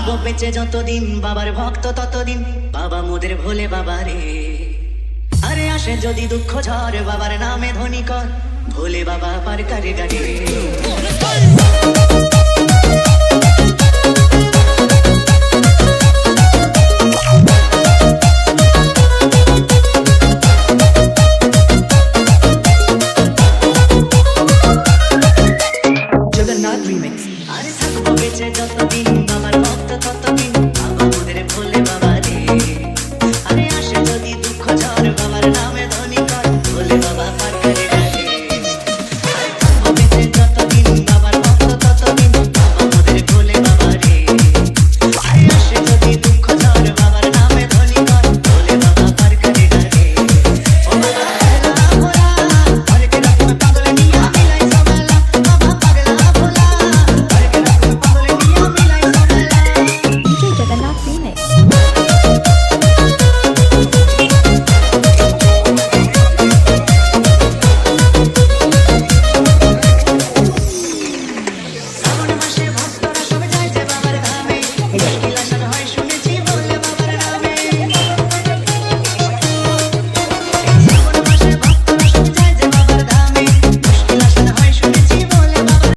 থাকবো বেঁচে যতদিন বাবার ভক্ত ততদিন, বাবা মোদের ভোলে বাবা রে। আরে আসে যদি দুঃখ ঝড় বাবার নামে ধ্বনি কর, ভোলে বাবা পার করে গাড়ি। জগন্নাথ রিমিক্স। আরে থাকবো বেঁচে যতদিন বাবার ভক্ত ততদিন,